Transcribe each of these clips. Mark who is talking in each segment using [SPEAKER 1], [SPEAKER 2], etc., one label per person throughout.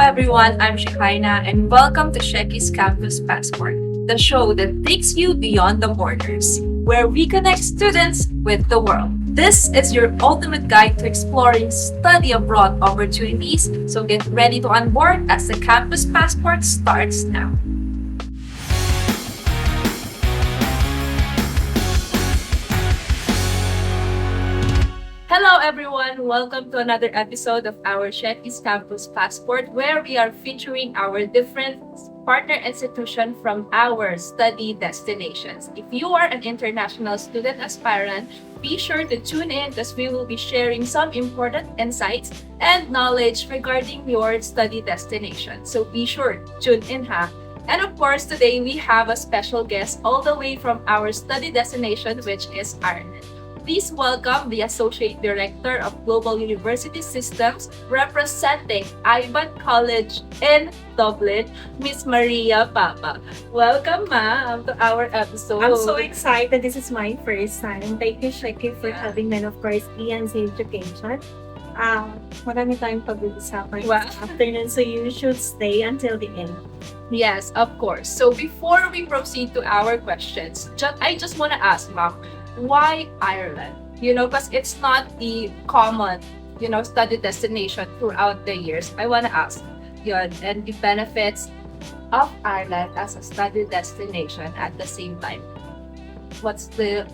[SPEAKER 1] everyone, I'm Shekina and welcome to Sheki's Campus Passport, the show that takes you beyond the borders, where we connect students with the world. This is your ultimate guide to exploring study abroad opportunities, so get ready to onboard as the Campus Passport starts now. Hello everyone! Welcome to another episode of our Sheki's Campus Passport where we are featuring our different partner institutions from our study destinations. If you are an international student aspirant, be sure to tune in because we will be sharing some important insights and knowledge regarding your study destination. So be sure, tune in ha! And of course, today we have a special guest all the way from our study destination, which is Ireland. Please welcome the Associate Director of Global University Systems representing Ivan College in Dublin, Miss Maria Papa. Welcome, ma'am, to our episode.
[SPEAKER 2] I'm so excited. This is my first time. Thank you, Sheki, for having me. And of course, Ian's education. Marami tayong pag-uusapan this afternoon, so you should stay until the end.
[SPEAKER 1] Yes, of course. So before we proceed to our questions, I just want to ask, ma'am, why Ireland? Because it's not the common, study destination throughout the years. I want to ask, and the benefits of Ireland as a study destination at the same time. What's the,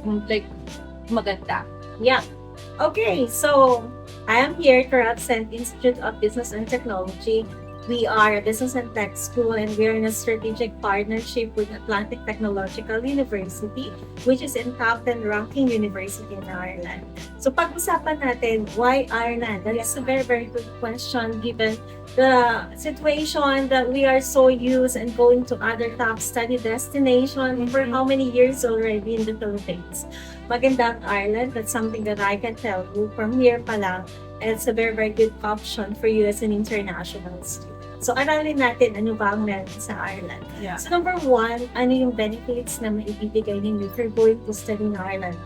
[SPEAKER 1] maganda?
[SPEAKER 2] Yeah. Okay, so I am here to represent Institute of Business and Technology. We are a business and tech school and we are in a strategic partnership with Atlantic Technological University, which is in top 10 ranking university in Ireland. So pag-usapan natin, why Ireland? That is a very, very good question given the situation that we are so used and going to other top study destinations for how many years already in the Philippines. Magandang Ireland, that's something that I can tell you from here pa lang. It's a very, very good option for you as an international student. So, aralin natin ano ba ang meron sa Ireland.
[SPEAKER 1] Yeah.
[SPEAKER 2] So, number one, ano yung benefits na maibibigay ninyo if you're going to study in Ireland?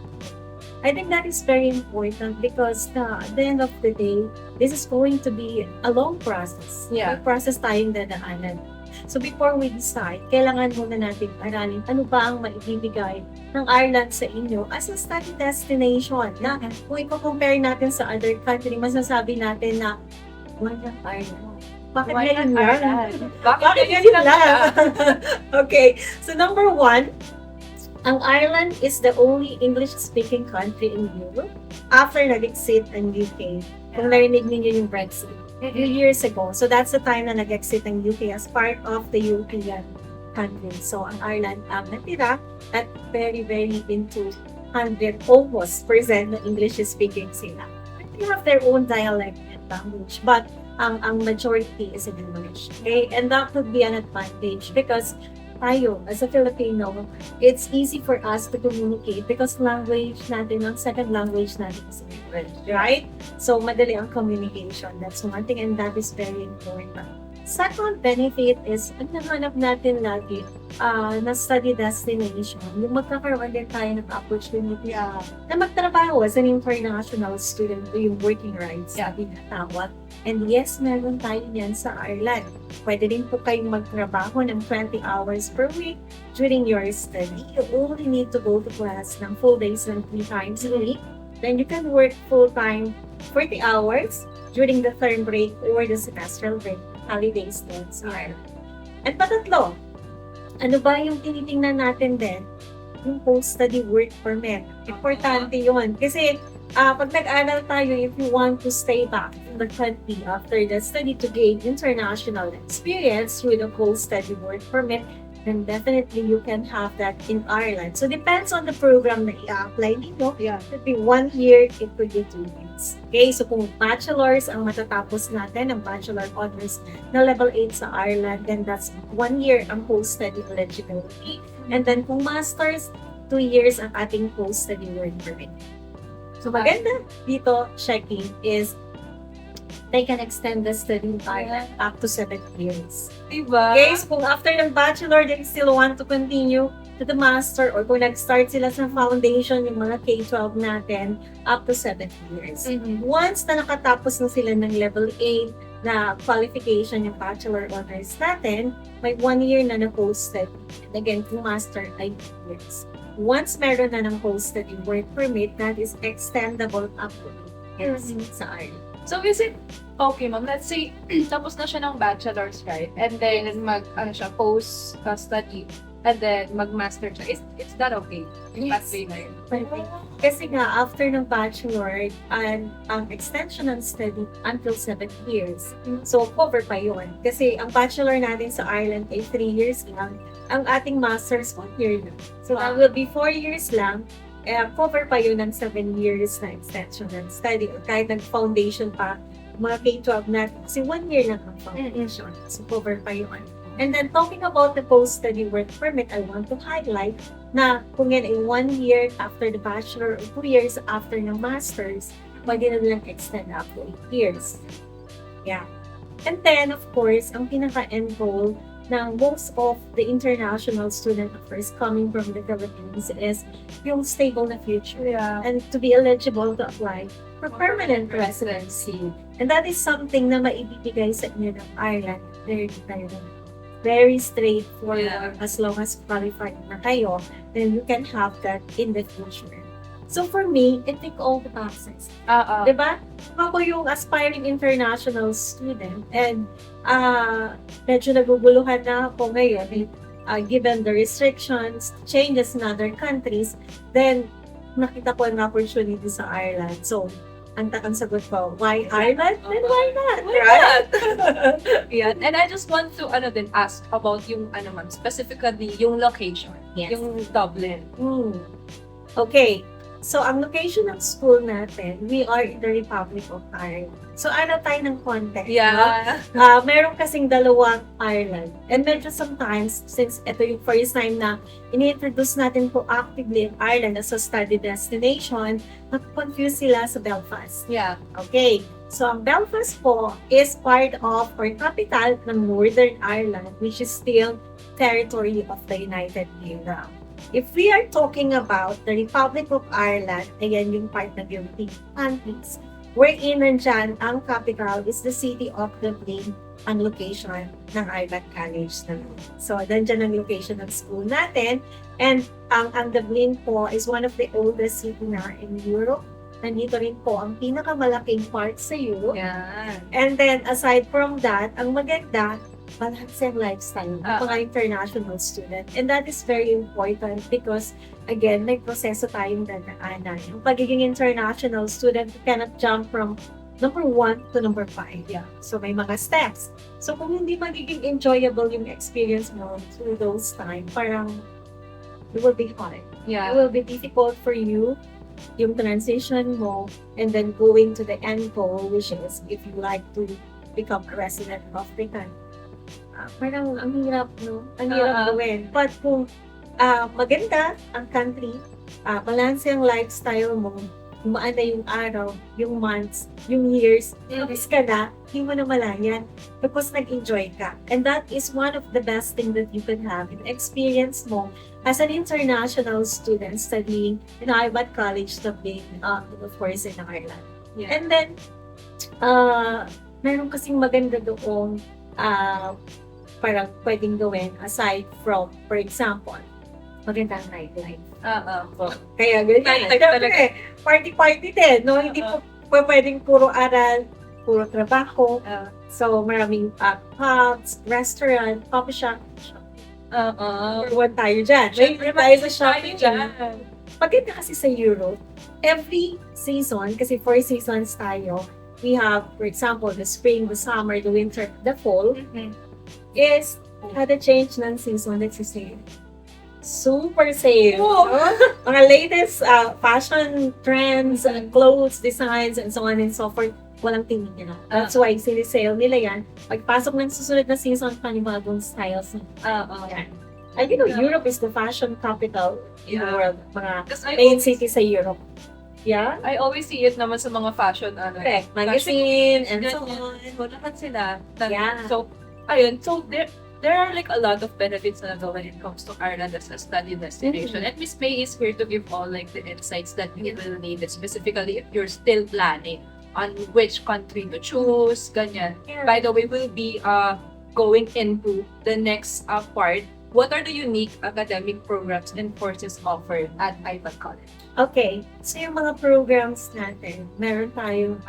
[SPEAKER 2] I think that is very important because at the end of the day, this is going to be a long process.
[SPEAKER 1] Yeah.
[SPEAKER 2] May process tayong dadaanan. So, before we decide, kailangan muna natin aralin ano ba ang maibibigay ng Ireland sa inyo as a study destination. Na kung i-compare natin sa other country, masasabi natin na, why not Ireland? Bakit ngayon lang? Bakit ngayon lang? Okay, so number one, ang Ireland is the only English-speaking country in Europe after nag-exit ang UK. Kung narinig ninyo yung Brexit. Few years ago. So that's the time na nag-exit ang UK as part of the European country. So ang Ireland natira at very, very into 100 almost percent na English-speaking sila. They have their own dialect and language. But ang majority is in English. Okay? And that could be an advantage because tayo, as a Filipino, it's easy for us to communicate because language natin, ang second language natin is English, right? So, madali ang communication. That's one thing and that is very important. Second benefit is, ang nahanap natin lagi na study destination, yung magkakaroon din tayo ng opportunity na magtrabaho as an international student yung working rights na tinatawag. And yes, meron tayo yan sa Ireland. Pwede din po kayong magtrabaho ng 20 hours per week during your study. You only need to go to class ng full days and 3 times a week. Then you can work full-time 40 hours during the term break or the semestral break, holidays din sa Ireland. At patatlo, ano ba yung tinitingnan natin din? Yung post-study work permit. Importante yun. Kasi pag nag-aral tayo, if you want to stay back in the country after the study to gain international experience through the post-study work permit, then definitely you can have that in Ireland. So, depends on the program na i-apply ninyo.
[SPEAKER 1] Yeah.
[SPEAKER 2] It could be 1 year, it could be 2 years. Okay, so kung bachelor's ang matatapos natin, ang bachelor honors na level 8 sa Ireland, then that's 1 year ang post-study eligibility. And then kung master's, 2 years ang ating post-study work permit. So, maganda dito, Sheki, is they can extend the study time up to 7 years.
[SPEAKER 1] Diba?
[SPEAKER 2] Okay, so kung after ng bachelor, they still want to continue to the master or kung nag-start sila sa foundation, yung mga K-12 natin, up to 7 years.
[SPEAKER 1] Mhm.
[SPEAKER 2] Once na nakatapos na sila ng level 8, na qualification yung bachelor honors natin, may 1 year na na post-study. And again, yung master ay 2 years. Once meron na ng post-study work permit, that is extendable up to 8 years sa Ireland.
[SPEAKER 1] So is it okay, ma'am? Let's say tapos na siya ng bachelor's, right? And then siya post study and then mag-master siya. Is that okay? Yung pathway na yun.
[SPEAKER 2] Perfect. Kasi nga, after ng bachelor, ang extension ng study until 7 years. So, cover pa yun. Kasi ang bachelor natin sa Ireland ay 3 years lang. Ang ating master's 1 year lang. So, that will be 4 years lang. Cover pa yun ng 7 years na extension ng study. O kahit nag-foundation pa, mga K-12 natin. Kasi 1 year lang ang foundation. So, cover pa yun. And then, talking about the post-study work permit, I want to highlight na kung yan ay 1 year after the bachelor or 2 years after ng master's, pwede na nilang extend up to 8 years. Yeah. And then, of course, ang pinaka-end goal ng most of the international student offers coming from the Philippines is yung stable na future.
[SPEAKER 1] Yeah.
[SPEAKER 2] And to be eligible to apply for permanent residency. And that is something na maibibigay sa inyo ng Ireland. Very straightforward.
[SPEAKER 1] Yeah.
[SPEAKER 2] As long as qualified na kayo, then you can have that in the future. So for me, it tick all the boxes. Diba? Ako yung aspiring international student and medyo naguguluhan na ako ngayon given the restrictions, changes in other countries, then nakita ko ang opportunity sa Ireland. So, ang sagot ko, why Ireland? Then why not?
[SPEAKER 1] Right? Yeah. And I just want to din ask about yung ma'am, specifically yung location.
[SPEAKER 2] Yes.
[SPEAKER 1] Yung Dublin.
[SPEAKER 2] Okay. So, ang location ng school natin, we are in the Republic of Ireland. So, tayo ng context.
[SPEAKER 1] Yeah.
[SPEAKER 2] No? Meron kasing dalawang Ireland. And medyo sometimes, since ito yung first time na ini-introduce natin po actively in Ireland as a study destination, nag-confuse sila sa Belfast.
[SPEAKER 1] Yeah.
[SPEAKER 2] Okay. So, ang Belfast po is part of or capital ng Northern Ireland, which is still territory of the United Kingdom. If we are talking about the Republic of Ireland, ayan yung part ng European countries, wherein nandyan ang capital is the city of Dublin, ang location ng Ireland College naman. So, nandyan ang location ng school natin. And ang Dublin po is one of the oldest city na in Europe. Nandito rin po ang pinakamalaking part sa Europe.
[SPEAKER 1] Yeah.
[SPEAKER 2] And then, aside from that, ang maganda, balance and lifestyle ng mga international student. And that is very important because, again, may proseso tayong dadaanan. Yung pagiging international student, you cannot jump from number 1 to number 5.
[SPEAKER 1] Yeah.
[SPEAKER 2] So, may mga steps. So, kung hindi magiging enjoyable yung experience mo through those time, parang it will be hard.
[SPEAKER 1] Yeah.
[SPEAKER 2] It will be difficult for you yung transition mo and then going to the end goal, which is if you like to become a resident of the country. Parang ang hirap, no? Ang hirap gawin. But kung maganda ang country, balance ang lifestyle mo, umaan na yung araw, yung months, yung years, tapos ka na, hindi mo na malayan because nag-enjoy ka. And that is one of the best thing that you can have. Yung experience mo as an international student studying in Harvard College, Dublin, of course, in Ireland.
[SPEAKER 1] Yeah.
[SPEAKER 2] And then, meron kasing maganda doon, parang pwedeng gawin aside from, for example, magandang nightlife. Kaya ganyan. Siyempre, party-party din, no? Hindi po pwedeng puro aral, puro trabaho. So, maraming pubs, restaurant, coffee shop. Number 1 tayo dyan.
[SPEAKER 1] Siyempre,
[SPEAKER 2] tayo sa
[SPEAKER 1] shopping
[SPEAKER 2] shopping. Pagkita kasi sa Europe, every season, kasi 4 seasons tayo, we have, for example, the spring, the summer, the winter, the fall, is kada change ng season, nagsisale. Super sale.
[SPEAKER 1] Oh.
[SPEAKER 2] No? Mga latest fashion trends, clothes, designs, and so on and so forth, walang tingin nila. That's why sinisale nila yan. Pagpasok ng susunod na season, panibagong styles. Yan. And you know, Europe is the fashion capital in the world. Mga main city sa Europe. Yeah?
[SPEAKER 1] I always see it naman sa mga fashion,
[SPEAKER 2] Correct. Magazine, and so
[SPEAKER 1] ganyan.
[SPEAKER 2] on.
[SPEAKER 1] Lahat sila.
[SPEAKER 2] Yeah.
[SPEAKER 1] So, ayun. So, there are like a lot of benefits na when it comes to Ireland as a study destination. And Miss May is here to give all like the insights that you will need, specifically if you're still planning on which country to choose, ganyan.
[SPEAKER 2] Yeah.
[SPEAKER 1] By the way, we'll be going into the next part. What are the unique academic programs and courses offered at IVAT College?
[SPEAKER 2] Okay, so yung mga programs natin, meron tayong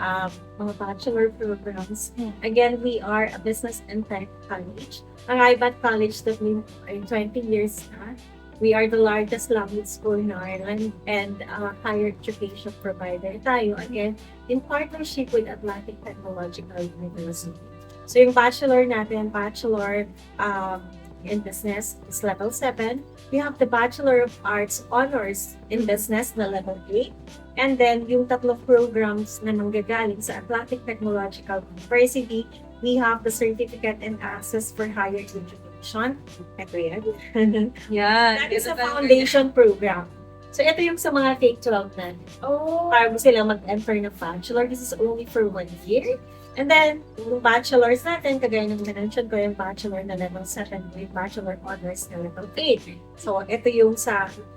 [SPEAKER 2] mga bachelor programs. Again, we are a business and tech college. Ang IBAT College that we are 20 years na. We are the largest language school in Ireland and higher education provider tayo, again, in partnership with Atlantic Technological University. So yung bachelor natin, bachelor in business is level 7. We have the Bachelor of Arts Honors in Business na level 8. And then, yung tatlong programs na nanggagaling sa Atlantic Technological University, we have the Certificate and Access for Higher Education. Ito yan.
[SPEAKER 1] Yan.
[SPEAKER 2] That is a foundation program. So, ito yung sa mga K-12 na.
[SPEAKER 1] Oh.
[SPEAKER 2] Para mo sila mag-enter ng bachelor. This is only for 1 year. And then, yung bachelors natin, kagaya ng mention ko, yung bachelor na level 7, yung bachelor honors na level 8. So, ito yung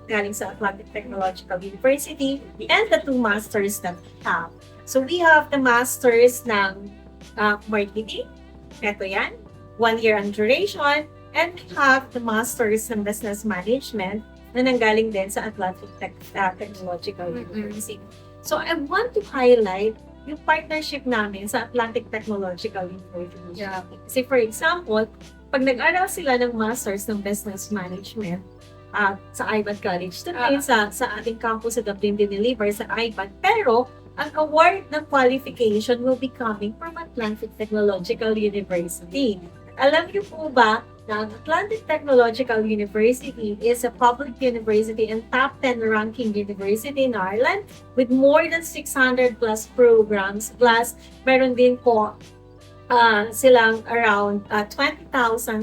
[SPEAKER 2] galing sa Atlantic Technological University, and the 2 masters that we have. So, we have the masters ng marketing. Ito yan. 1 year ang duration. And we have the masters ng business management na nanggaling din sa Atlantic Technological University. So, I want to highlight yung partnership namin sa Atlantic Technological University.
[SPEAKER 1] Yeah.
[SPEAKER 2] Kasi for example, pag nag-aral sila ng Masters ng Business Management sa IBAT College, doon sa ating campus sa Dublin, dineliver sa IBAT. Pero, ang award ng qualification will be coming from Atlantic Technological University. Alam niyo po ba na Atlantic Technological University is a public university and top 10 ranking university in Ireland with more than 600 plus programs. Plus, meron din po silang around 20,000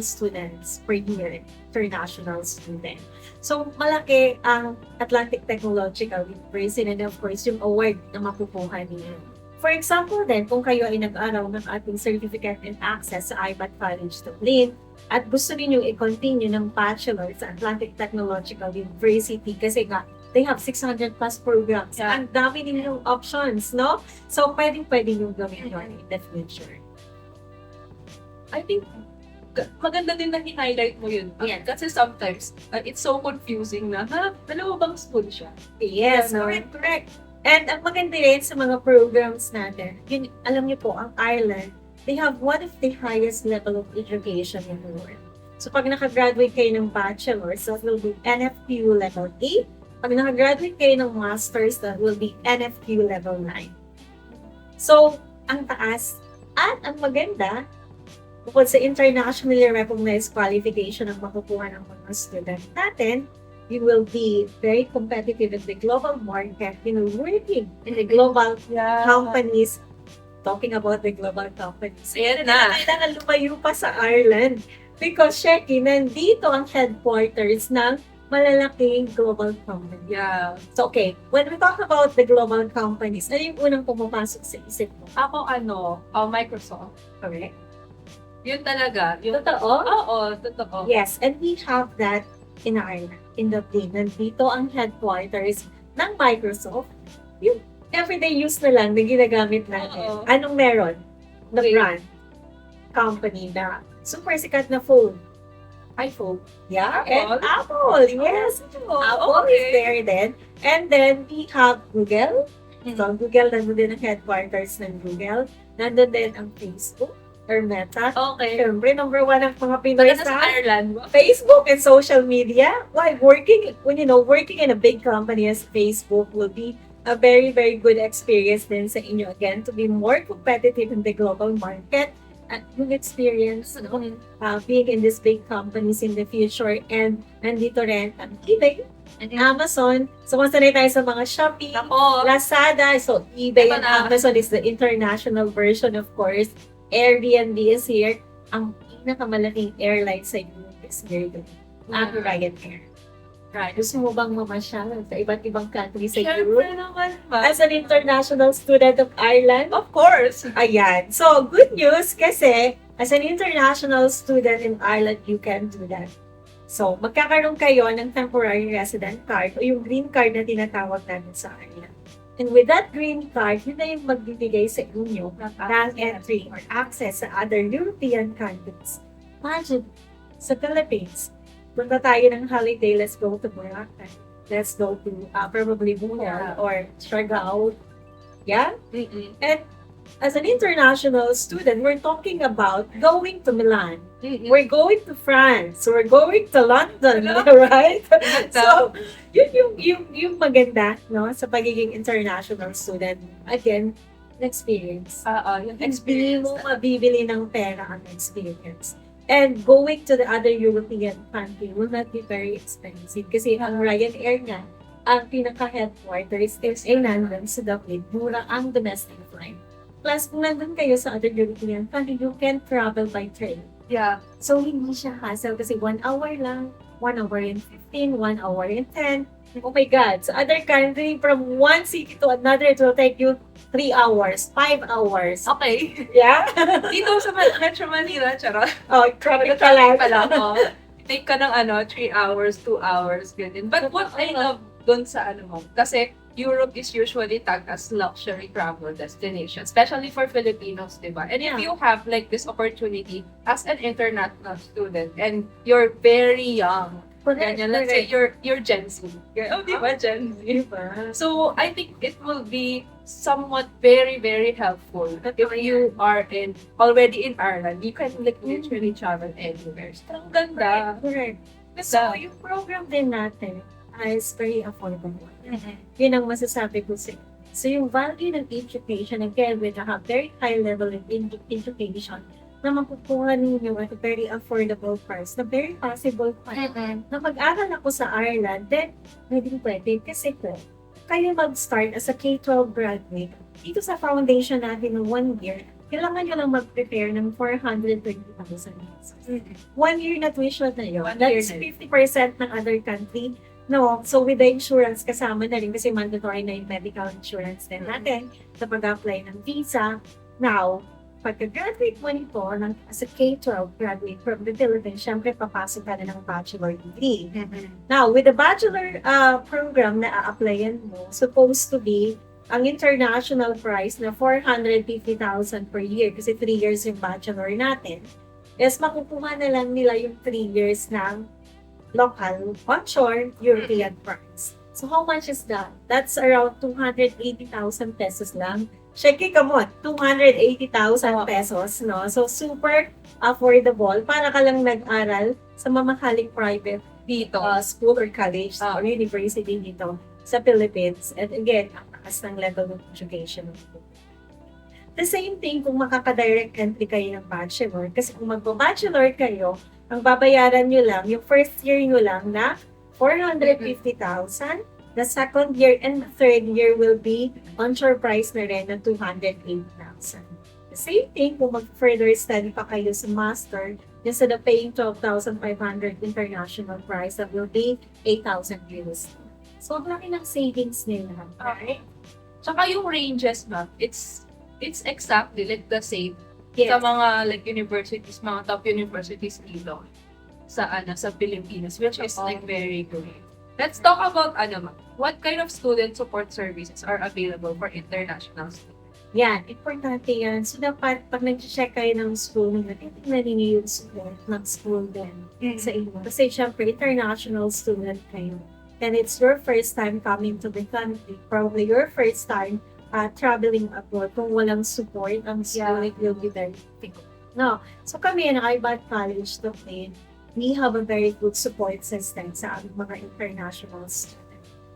[SPEAKER 2] students per year, international student. So, malaki ang Atlantic Technological University and of course, yung award na makukuha niya. For example din, kung kayo ay nag-aral ng ating Certificate and Access sa IBAT College Dublin at gusto niyo i-continue ng bachelor sa Atlantic Technological University kasi nga, they have 600 plus programs.
[SPEAKER 1] Yeah.
[SPEAKER 2] Ang dami ninyong options, no? So, pwede nyo gawin yun in the future.
[SPEAKER 1] I think maganda din na highlight mo yun.
[SPEAKER 2] Yeah.
[SPEAKER 1] Kasi sometimes, it's so confusing na, dalawa bang school siya?
[SPEAKER 2] Yes,
[SPEAKER 1] Yeah, no?
[SPEAKER 2] correct. And ang maganda rin sa mga programs natin, yun, alam niyo po, ang Ireland, they have one of the highest level of education in the world. So pag nakagraduate kayo ng bachelor's, that will be NFQ level 8. Pag nakagraduate kayo ng master's, that will be NFQ level 9. So, ang taas at ang maganda, bukod sa internationally recognized qualification ang makukuha ng mga student natin, you will be very competitive in the global market, working in the global companies. Talking about the global companies.
[SPEAKER 1] Ayan na.
[SPEAKER 2] Kailangan lumayo pa sa Ireland. Because, Sheki, nandito ang headquarters ng malalaking global company.
[SPEAKER 1] Yeah.
[SPEAKER 2] So, okay, when we talk about the global companies, ano yung unang pumapasok sa isip mo?
[SPEAKER 1] Ako Microsoft.
[SPEAKER 2] Correct?
[SPEAKER 1] Yun talaga. Yung,
[SPEAKER 2] Totoo?
[SPEAKER 1] Oo, totoo.
[SPEAKER 2] Yes, and we have that in Ireland, in Dublin. Nandito ang headquarters ng Microsoft. Yung everyday use na lang na ginagamit natin.
[SPEAKER 1] Oo.
[SPEAKER 2] Anong meron na
[SPEAKER 1] Okay.
[SPEAKER 2] brand? Company na super sikat na phone.
[SPEAKER 1] iPhone.
[SPEAKER 2] Yeah,
[SPEAKER 1] Apple?
[SPEAKER 2] and Apple. Yes, Apple is there then. And then we have Google. So, Google, nandun din ang headquarters ng Google. Nandun din ang Facebook or Meta.
[SPEAKER 1] Okay.
[SPEAKER 2] Siyempre, number 1 ang mga Pinoy
[SPEAKER 1] Maganda sa
[SPEAKER 2] sa
[SPEAKER 1] Ireland.
[SPEAKER 2] Facebook and social media. Why working in a big company as Facebook will be a very, very good experience din sa inyo again to be more competitive in the global market at yung experience being in these big companies in the future. And nandito rin ang eBay, ang Amazon. So, masanay tayo sa mga Shopee,
[SPEAKER 1] Ako.
[SPEAKER 2] Lazada. So, eBay
[SPEAKER 1] Ito
[SPEAKER 2] and
[SPEAKER 1] na.
[SPEAKER 2] Amazon is the international version, of course. Airbnb is here. Ang pinakamalaking airline sa Europe is here din. Ang Ryanair.
[SPEAKER 1] Right.
[SPEAKER 2] Gusto mo bang mamasyal sa iba't ibang country sa
[SPEAKER 1] Siyempre
[SPEAKER 2] Europe?
[SPEAKER 1] naman,
[SPEAKER 2] As an international student of Ireland?
[SPEAKER 1] Of course.
[SPEAKER 2] Ayan. So, good news kasi as an international student in Ireland, you can do that. So, magkakaroon kayo ng temporary resident card o yung green card na tinatawag namin sa Ireland. And with that green card, yun na yung magbibigay sa inyo ng entry or access sa other European countries. Imagine, sa Philippines, punta tayo ng holiday, let's go to Boracay. Let's go to probably Bohol or Siargao. Yeah? And as an international student, we're talking about going to Milan. We're going to France. We're going to London, right? So, yun yung maganda, no, sa pagiging international student. Again, experience.
[SPEAKER 1] Yung
[SPEAKER 2] Hindi
[SPEAKER 1] experience.
[SPEAKER 2] mo mabibili ng pera ang experience. And going to the other European country will not be very expensive. Kasi ang Ryanair nga, ang pinaka-headquarters is in London, sa Dublin. Mura ang domestic flight. Plus, kung nandun kayo sa other European country, you can travel by train.
[SPEAKER 1] Yeah.
[SPEAKER 2] So, hindi siya hassle kasi 1 hour lang, 1 hour and 15, 1 hour and 10. Oh my God. Sa other country, from one city to another, it will take you 3 hours, 5 hours.
[SPEAKER 1] Okay.
[SPEAKER 2] Yeah?
[SPEAKER 1] Dito sa Metro Manila, charot.
[SPEAKER 2] Oh, traffic
[SPEAKER 1] Traffic pa
[SPEAKER 2] pala.
[SPEAKER 1] lang. Take ka ng 3 hours, 2 hours, ganyan. But what I love dun sa mo, kasi Europe is usually tagged as luxury travel destination, especially for Filipinos, di ba? And if you have like this opportunity as an international student and you're very young, ganyan, let's say you're Gen Z. Oh, di ba? Gen Z.
[SPEAKER 2] Diba?
[SPEAKER 1] So, I think it will be somewhat very, very helpful if you are already in Ireland. You can like literally travel anywhere. So, ang ganda.
[SPEAKER 2] Correct. So, yung program din natin is very affordable. Yun ang masasabi ko sa inyo. So, yung value ng education, again, with a very high level of education, na makukuha ninyo at a very affordable price, na very possible pa. Na mag-aral ako sa Ireland, then, pwede. Kasi kayo mag-start as a K-12 graduate, dito sa foundation natin ng 1 year, kailangan nyo lang mag-prepare ng 420,000 pesos. 1 year na tuition na yun. That's 50% ng other country. No, so with the insurance kasama na rin kasi mandatory na yung medical insurance din natin sa pag-apply ng visa. Now, pagka-graduate mo nito as a K-12 graduate from the Philippines, syempre papasok ka na ng bachelor degree. Now, with the bachelor program na a-applyan mo, supposed to be ang international price na 450,000 per year kasi 3 years yung bachelor natin, is makukuha na lang nila yung 3 years ng local onshore European price. So how much is that? That's around 280,000 pesos lang. Sheki, come on, 280,000 pesos, no? So super affordable para ka lang nag-aral sa mamahaling private
[SPEAKER 1] Dito.
[SPEAKER 2] School or college or university dito sa Philippines. And again, ang taas ng level of education. The same thing kung makaka-direct entry kayo ng bachelor. Kasi kung magpa-bachelor kayo, ang babayaran nyo lang, yung first year nyo lang na 450,000. The second year and the third year will be onshore price na rin na 280,000. The same thing kung mag-further study pa kayo sa master, instead of paying 12,500 international price, that will be 8,000 euros. So, ang laki ng savings nila.
[SPEAKER 1] Okay. Tsaka yung ranges, ma'am, it's exactly like the same
[SPEAKER 2] Yes.
[SPEAKER 1] sa mga like universities, mga top universities dito sa Pilipinas, which is like very good. Let's talk about ma'am, what kind of student support services are available for international students?
[SPEAKER 2] Yan, importante yan. So, dapat pag nag-check kayo ng school, titignan ninyo yung support ng school din sa inyo. Kasi, syempre, international student kayo. And it's your first time coming to the country. Probably your first time traveling abroad. Kung walang support, ang school, it will be very difficult. No. So, kami, Ibat College, we have a very good support system sa aming mga international students.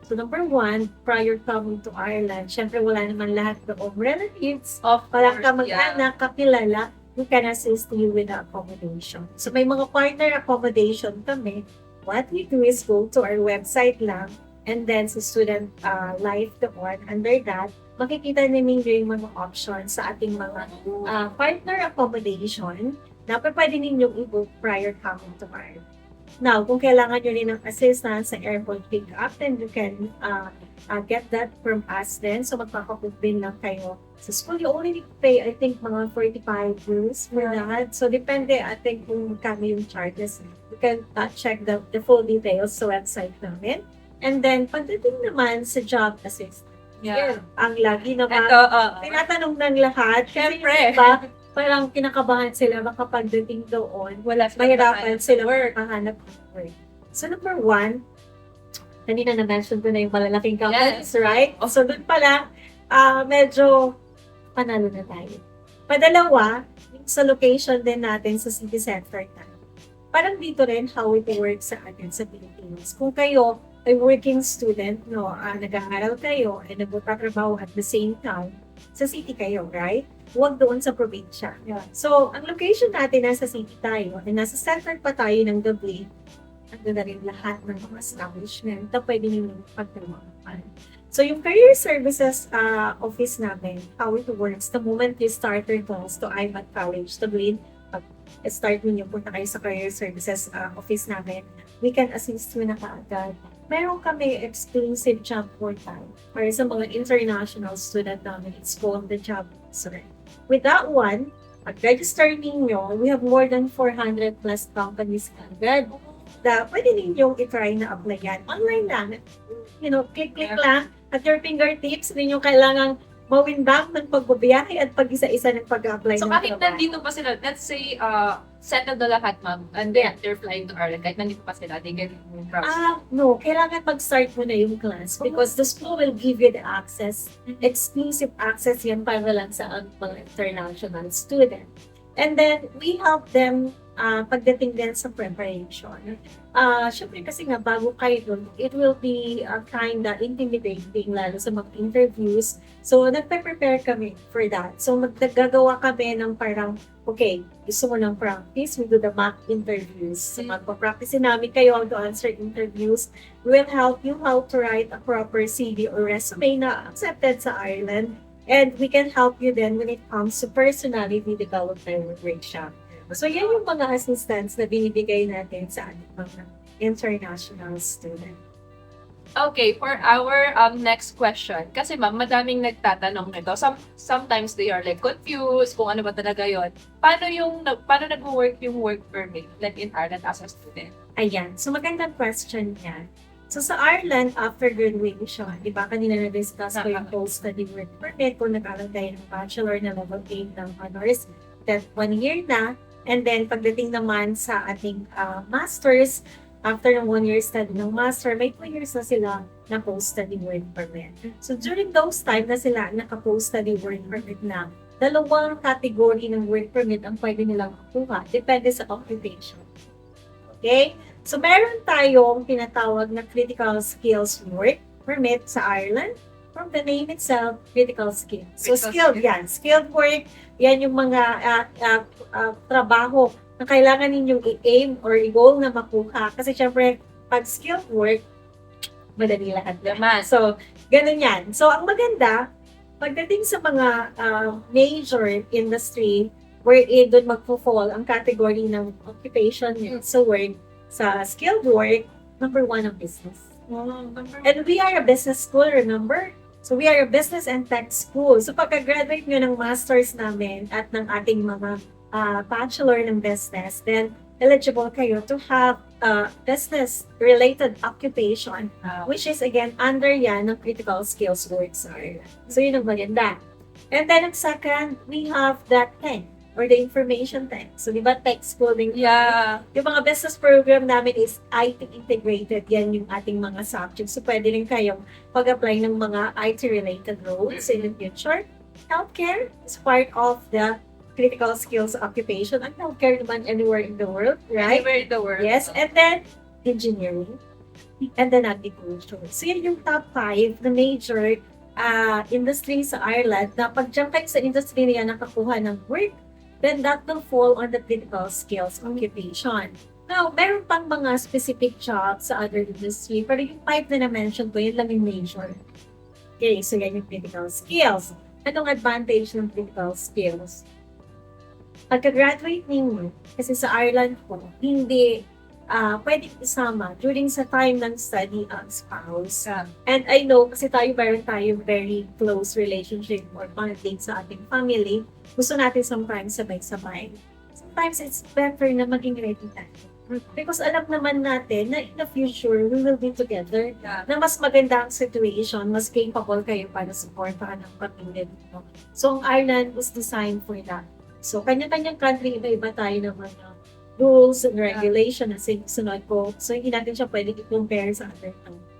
[SPEAKER 2] So, number 1, prior coming to Ireland, syempre wala naman lahat ng relatives. Walang ka mag-anak, kakilala, who can assist you with the accommodation. So, may mga partner accommodation kami. What we do is go to our website lang, and then sa student life doon, under that, makikita namin yung mga options sa ating mga partner accommodation na pwede ninyong i-book prior coming to Ireland. Now, kung kailangan nyo rin ng assistance sa airport pick-up, then you can get that from us then. So, magpapabook din lang kayo sa school. You only need to pay, I think, mga 45 euros for that. So, depende, I think, kung kami yung charges. You can check the full details sa website namin. And then, pagdating naman sa job assistance,
[SPEAKER 1] Yeah.
[SPEAKER 2] Ang lagi naman
[SPEAKER 1] Ito,
[SPEAKER 2] tinatanong ng lahat. Kasi
[SPEAKER 1] Siyempre.
[SPEAKER 2] yung iba, parang kinakabahan sila baka pagdating doon,
[SPEAKER 1] Wala silang
[SPEAKER 2] mahirapan
[SPEAKER 1] makahanap
[SPEAKER 2] sila
[SPEAKER 1] work.
[SPEAKER 2] makahanap ng work. So number one, kanina na-mention ko na yung malalaking companies, right? So doon pala, medyo panalo na tayo. Padalawa, yung sa location din natin sa city center tayo. Parang dito rin how it works sa atin sa Pilipinas. Kung kayo ay working student, no, nag-aaral kayo ay nagtatrabaho at the same time, sa city kayo, right? Huwag doon sa probinsya.
[SPEAKER 1] Yeah.
[SPEAKER 2] So, ang location natin nasa city tayo, at nasa center pa tayo ng Dublin, ando na rin lahat ng mga establishment na pwede nyo pagtrabahoan. So, yung career services office namin, how it works, the moment you start your class to IMAT College, Dublin, start ninyo, punta kayo sa career services office namin, we can assist you na kaagad. Meron kami exclusive job portal para sa mga international student namin. It's called the Job Answer. With that one, pag-register ninyo, we have more than 400 plus companies kaagad na pwede ninyong i-try na applyan. Online lang. You know, click-click lang at your fingertips. Hindi nyo kailangang mawindang ng pagbabiyahe at pag-isa-isa ng pag-apply
[SPEAKER 1] So
[SPEAKER 2] ng
[SPEAKER 1] kahit
[SPEAKER 2] trabaho.
[SPEAKER 1] nandito pa sila, let's say, settled na lahat, ma'am, and then they're flying to Ireland, kahit nandito pa sila, they can process.
[SPEAKER 2] No, kailangan mag-start mo na yung class because the school will give you the access, exclusive access yan para lang sa mga international student. And then, we help them pagdating din sa preparation. Syempre kasi nga, bago kayo dun, it will be kind of intimidating, lalo sa mga interviews. So, nagpe-prepare kami for that. So, maggagawa kami ng parang, okay, gusto mo ng practice, we do the mock interviews. So, magpa-practice namin kayo how to answer interviews. We will help you how to write a proper CV or resume na accepted sa Ireland. And we can help you then when it comes to personality development workshop. So, yan yung mga assistance na binibigay natin sa ating mga international student.
[SPEAKER 1] Okay, for our next question, kasi ma'am, madaming nagtatanong nito. Sometimes they are like confused kung ano ba talaga yon. Paano nag-work yung work permit like in Ireland as a student?
[SPEAKER 2] Ayan. So, magandang question yan. So, sa Ireland, after graduation, di ba kanina na-discuss ko yung post-study work permit kung nag-aral tayo ng bachelor na level 8 ng honors, that 1 year na. And then, pagdating naman sa ating masters, after ng 1 year study ng master, may 2 years na sila na post-study work permit. So, during those time na sila naka-post-study work permit na, dalawang category ng work permit ang pwede nilang makuha. Depende sa occupation. Okay? So, meron tayong tinatawag na critical skills work permit sa Ireland. From the name itself, critical skills. So, skilled yan. Skilled work, yan yung mga trabaho na kailangan ninyong i-aim or i-goal na makuha. Kasi syempre, pag skilled work, madali lahat naman. So, ganun yan. So, ang maganda, pagdating sa mga major industry, wherein doon magpo-fall ang category ng occupation sa work, sa skilled work, number 1 ang business. And we are a business school, remember? So, we are a business and tech school. So, pagka-graduate nyo ng masters namin at ng ating mga bachelor ng business, then eligible kayo to have business-related occupation, which is, again, under yan ng critical skills works are. So, yun ang maganda. And then, ang second, we have that tech, or the information tech. So, di ba, tech school din?
[SPEAKER 1] Yeah.
[SPEAKER 2] Yung mga business program namin is IT integrated. Yan yung ating mga subjects. So, pwede rin kayong pag-apply ng mga IT-related roles in the future. Healthcare is part of the critical skills occupation. Ang healthcare naman anywhere in the world, right?
[SPEAKER 1] Anywhere in the world.
[SPEAKER 2] Yes, and then engineering, and then agriculture. So, yan yung top 5 na major industry sa Ireland na pag-jump kayo sa industry na yan nakakuha ng work, then that will fall on the critical skills occupation. Now, meron pang mga specific jobs sa other industry, pero yung 5 na na-mention ko, yun lang yung major. Okay, so yan yung critical skills. Anong advantage ng critical skills? Pagka-graduate ninyo, kasi sa Ireland po, hindi pwedeng isama during sa time ng study ang spouse. And I know, kasi meron tayo very close relationship or bonding sa ating family, gusto natin sometimes sabay-sabay. Sometimes it's better na maging ready tayo. Because alam naman natin na in the future, we will be together.
[SPEAKER 1] Yeah.
[SPEAKER 2] Na mas maganda ang situation, mas capable kayo para supportahan ang pamilya dito. So, ang Ireland was designed for that. So, kanya-kanyang country, iba-iba tayo ng mga rules and regulation na sinusunod ko. So, hindi natin siya pwede i-compare sa other countries.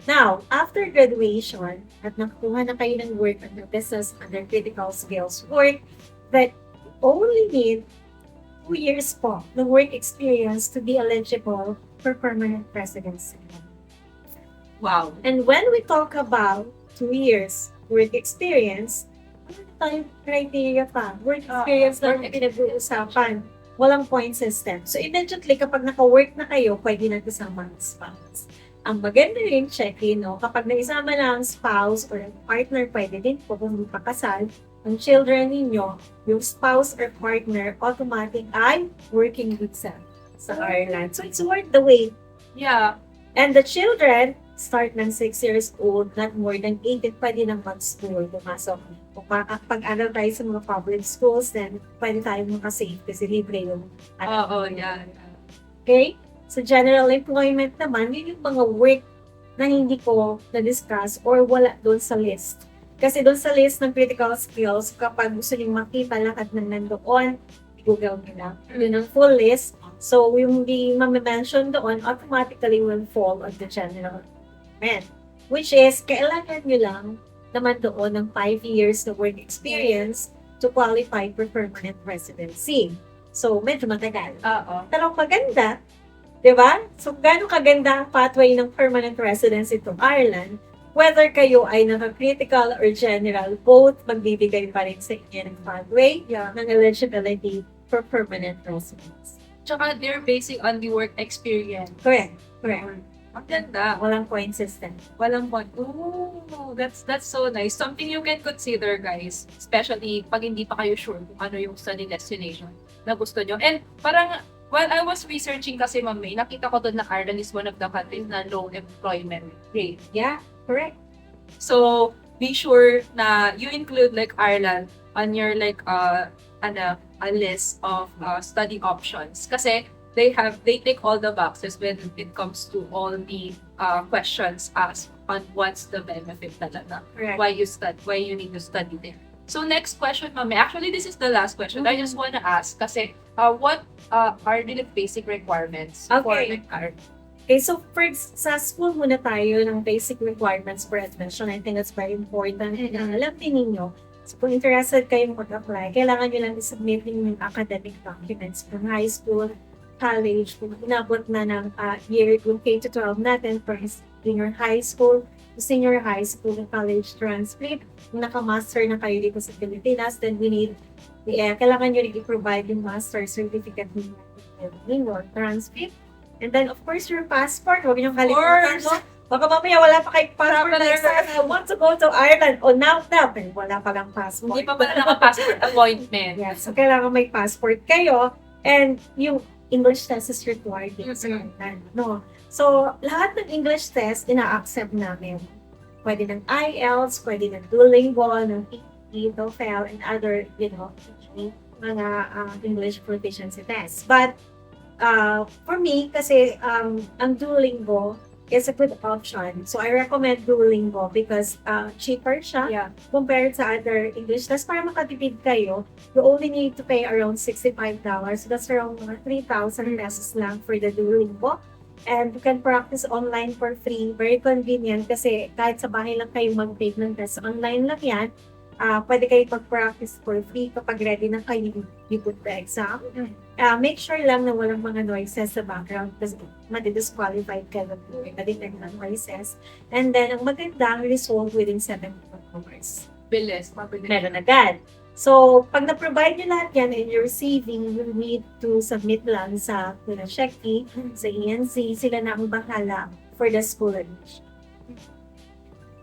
[SPEAKER 2] Now, after graduation, at nakuha na kayo ng work under business, under critical skills work, that only need 2 years po ng work experience to be eligible for permanent residency.
[SPEAKER 1] Wow.
[SPEAKER 2] And when we talk about 2 years work experience, ano na tayong criteria pa? Work experience lang ang pinag-uusapan. Walang point system. So immediately, kapag naka-work na kayo, pwede na kasama ang spouse. Ang maganda rin, Sheki, no? Kapag naisama na ang spouse or ang partner, pwede din po kung hindi pa kasal, ang children ninyo, yung spouse or partner, automatic ay working visa sa Ireland. So it's worth the wait.
[SPEAKER 1] Yeah.
[SPEAKER 2] And the children, start ng 6 years old, not more than 18, pwede nang mag-school. So, kung pag-aral tayo sa mga public schools, then pwede tayo makasave kasi libre yung
[SPEAKER 1] Yeah.
[SPEAKER 2] Okay? So, general employment naman, yun yung mga work na hindi ko na-discuss or wala doon sa list. Kasi doon sa list ng critical skills, kapag gusto nyo makita lahat ng nandoon, Google nyo lang. Yun ang full list. So, yung hindi ma-mention doon, automatically will fall on the general employment. Which is, kailangan nyo lang naman doon ng 5 years na work experience to qualify for permanent residency. So, medyo matagal. Pero maganda, di ba? So, gano'ng kaganda ang pathway ng permanent residency to Ireland, whether kayo ay naka-critical or general, both magbibigay pa rin sa inyo ng pathway ng eligibility for permanent residence.
[SPEAKER 1] Tsaka they're basing on the work experience.
[SPEAKER 2] Correct.
[SPEAKER 1] Ang ganda.
[SPEAKER 2] Walang point system.
[SPEAKER 1] Walang point. Ooh, that's so nice. Something you can consider, guys. Especially pag hindi pa kayo sure kung ano yung study destination na gusto nyo. And parang, while I was researching kasi, Ma'am May, nakita ko doon na Ireland is one of the countries na low employment rate.
[SPEAKER 2] Yeah, correct.
[SPEAKER 1] So, be sure na you include like Ireland on your like a list of study options. Kasi they take all the boxes when it comes to all the questions asked on what's the benefit talaga.
[SPEAKER 2] Correct.
[SPEAKER 1] Why you need to study there. So next question, Mami. Actually, this is the last question. I just want to ask kasi what are the basic requirements for
[SPEAKER 2] Okay.
[SPEAKER 1] like Ireland?
[SPEAKER 2] Okay, so first, sa school muna tayo ng basic requirements for admission. I think that's very important. Alam din ninyo, so kung interested kayong mag-apply, kailangan nyo lang i-submit yung academic documents from high school, college, kung inabot na ng year yung K-12 natin for junior high school, senior high school, and college transcript. Kung naka-master na kayo dito sa Pilipinas, then we need, kailangan nyo rin i-provide yung master certificate ninyo, transcript. And then, of course, your passport. Huwag niyong kalimutan, no? Baka mamaya wala pa kayong passport next time. I want to go to Ireland. O now, wala pa lang passport.
[SPEAKER 1] Hindi pa pala naka-passport appointment.
[SPEAKER 2] Yeah, so kailangan may passport kayo. And yung English test is required dito sa Ireland, no? So, lahat ng English test, ina-accept namin. Pwede ng IELTS, pwede ng Duolingo, ng TEE, TOEFL, and other, mga English proficiency tests. But, for me, kasi ang Duolingo is a good option. So, I recommend Duolingo because cheaper siya compared sa other English tests. Para makatipid kayo, you only need to pay around $65. So, that's around 3,000 pesos lang for the Duolingo. And you can practice online for free. Very convenient kasi kahit sa bahay lang kayo mag-take ng test. Online lang yan. Pwede kayo mag-practice for free kapag ready na kayo you put the exam. Make sure lang na walang mga noises sa background kasi madi-disqualified ka na nadinig ng noises. And then, ang magandang result within 7 hours.
[SPEAKER 1] Bilis. Mabilis.
[SPEAKER 2] Meron agad. So, pag na-provide nyo lahat yan in your CV, you need to submit lang sa Sheki, sa ENC, sila na ang bahala for the school admission.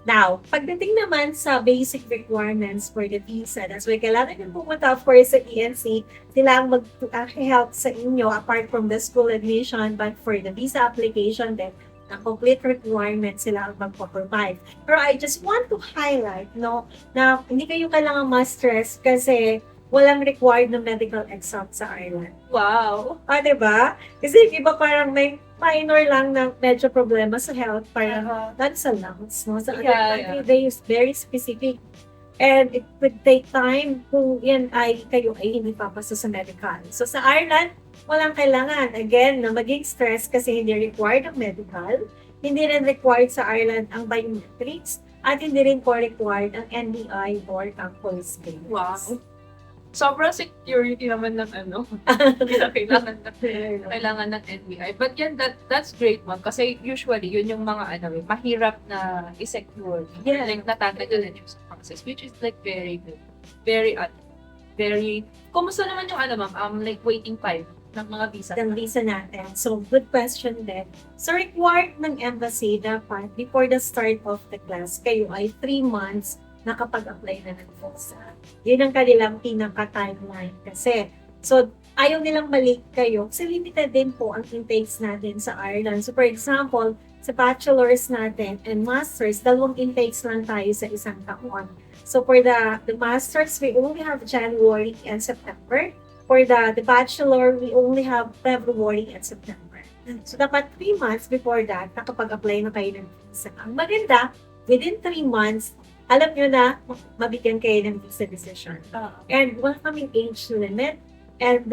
[SPEAKER 2] Now, pagdating naman sa basic requirements for the visa, that's why kailangan nyo pumunta, of course, sa ENC, sila ang mag-help sa inyo apart from the school admission, but for the visa application, then, na complete requirements sila ang magpo-provide. Pero I just want to highlight, no, na hindi kayo kailangan ma-stress kasi walang required na medical exam sa Ireland.
[SPEAKER 1] Wow.
[SPEAKER 2] Diba? Kasi yung iba parang may minor lang na medyo problema sa health, parang that's a lungs, no? Sa other country, they use very specific. And it would take time kung yan ay kayo ay hindi papasa sa medical. So sa Ireland, walang kailangan, again, na maging stress kasi hindi required ang medical. Hindi rin required sa Ireland ang biometrics at hindi rin po required ang NBI or ang police clearance.
[SPEAKER 1] Wow. Sobrang security naman ng kailangan ng NBI. But yan, that's great, ma'am. Kasi usually, yun yung mga mahirap na i-secure.
[SPEAKER 2] Yeah.
[SPEAKER 1] Like, natatagalan yung process, which is like very good. Very, very, kumusta naman yung ma'am? Like, waiting time ng mga visa.
[SPEAKER 2] Ng visa natin. So, good question din. So, required ng embassy dapat before the start of the class, kayo ay 3 months nakapag-apply na ng visa. Yun ang kanilang pinaka-timeline kasi. So, ayaw nilang malik kayo kasi limited din po ang intakes natin sa Ireland. So, for example, sa bachelor's natin and master's, 2 intakes lang tayo sa isang taon. So, for the master's, we only have January and September. For the bachelor, we only have February and September. So, dapat 3 months before that, nakapag-apply na kayo ng visa. Ang maganda, within 3 months, alam nyo na, mabigyan kayo ng visa decision. And wala kaming age limit. And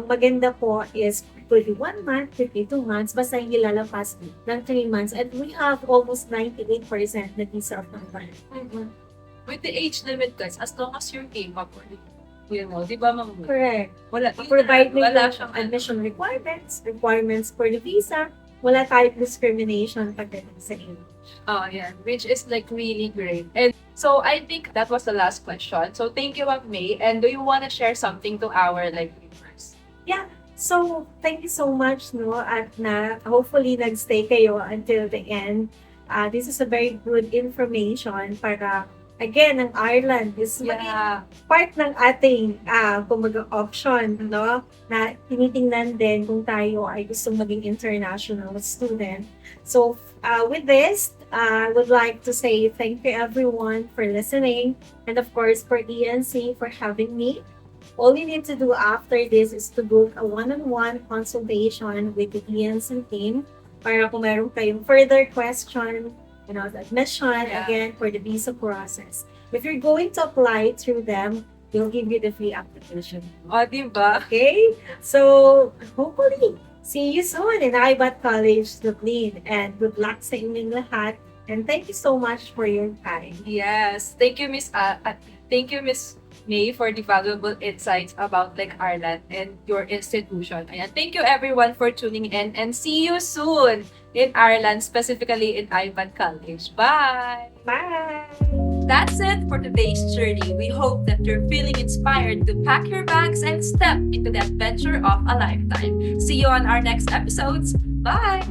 [SPEAKER 2] maganda po is 21 months, 52 months, basta hindi lalapas ng 3 months. And we have almost 98% na visa of non-violent.
[SPEAKER 1] With the age limit, guys, as long as you're capable, di ba, ma'am?
[SPEAKER 2] Correct.
[SPEAKER 1] Wala,
[SPEAKER 2] Provide
[SPEAKER 1] wala
[SPEAKER 2] nyo
[SPEAKER 1] siyang
[SPEAKER 2] admission requirements for the visa, wala tayong discrimination pagdating sa age.
[SPEAKER 1] Oh, yeah. Which is like really great. And so I think that was the last question. So thank you, Ma'am May. And do you want to share something to our viewers?
[SPEAKER 2] Yeah. So thank you so much, no? At na hopefully nagstay kayo until the end. This is a very good information para again, ang Ireland is part ng ating kumbaga option, no? Na tinitingnan din kung tayo ay gusto maging international student. So, with this, I would like to say thank you everyone for listening and of course for ENC for having me. All you need to do after this is to book a one-on-one consultation with the ENC team para kung meron kayong further question, the admission, again, for the visa process. If you're going to apply through them, they'll give you the free application.
[SPEAKER 1] Diba?
[SPEAKER 2] Okay? So, hopefully, see you soon in IBAT College, Dublin. And good luck sa inyong lahat. And thank you so much for your time.
[SPEAKER 1] Yes. Thank you, Miss May, for the valuable insights about like Ireland and your institution. Ayan. Thank you everyone for tuning in and see you soon in Ireland, specifically in IBAT College. Bye!
[SPEAKER 2] Bye!
[SPEAKER 1] That's it for today's journey. We hope that you're feeling inspired to pack your bags and step into the adventure of a lifetime. See you on our next episodes. Bye!